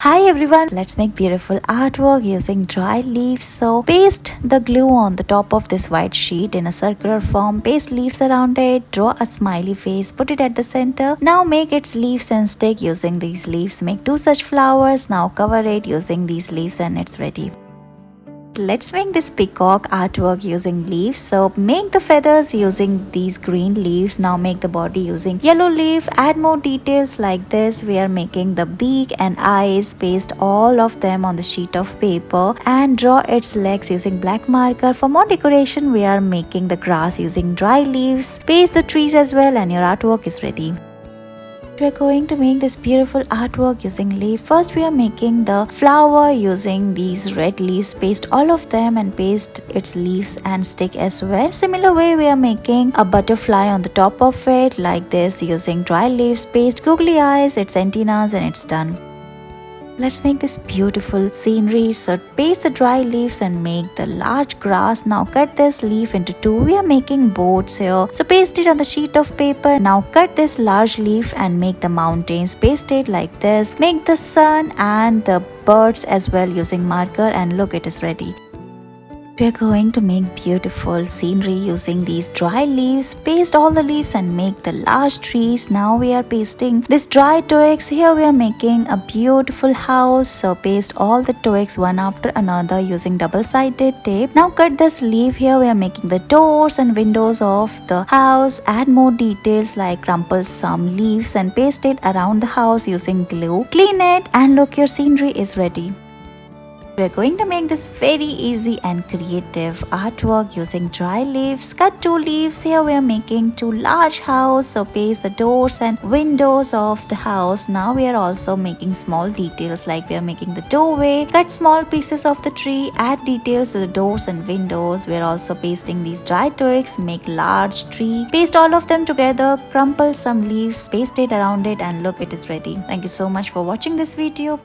Hi everyone, let's make beautiful artwork using dry leaves. So paste the glue on the top of this white sheet in a circular form, paste leaves around it, draw a smiley face, put it at the center. Now make its leaves and stick using these leaves. Make two such flowers, now cover it using these leaves and it's ready. Let's make this peacock artwork using leaves. So make the feathers using these green leaves. Now make the body using yellow leaf. Add more details like this. We are making the beak and eyes. Paste all of them on the sheet of paper and draw its legs using black marker. For more decoration, we are making the grass using dry leaves. Paste the trees as well and your artwork is ready. We are going to make this beautiful artwork using leaf. First we are making the flower using these red leaves. Paste all of them and paste its leaves and stick as well. Similar way we are making a butterfly on the top of it like this using dry leaves. Paste googly eyes, its antennas and it's done. Let's make this beautiful scenery. So paste the dry leaves and make the large grass. Now cut this leaf into two. We are making boats here. So paste it on the sheet of paper. Now cut this large leaf and make the mountains. Paste it like this. Make the sun and the birds as well using marker and look, it is ready. We are going to make beautiful scenery using these dry leaves. Paste all the leaves and make the large trees. Now we are pasting this dry twigs. Here we are making a beautiful house. So paste all the twigs one after another using double-sided tape. Now cut this leaf. Here we are making the doors and windows of the house. Add more details like crumple some leaves and paste it around the house using glue. Clean it and look, your scenery is ready. We're going to make this very easy and creative artwork using dry leaves. Cut two leaves. Here we are making two large house. So paste the doors and windows of the house. Now we are also making small details like we are making the doorway. Cut small pieces of the tree. Add details to the doors and windows. We are also pasting these dry twigs. Make large tree. Paste all of them together. Crumple some leaves. Paste it around it and look, it is ready. Thank you so much for watching this video.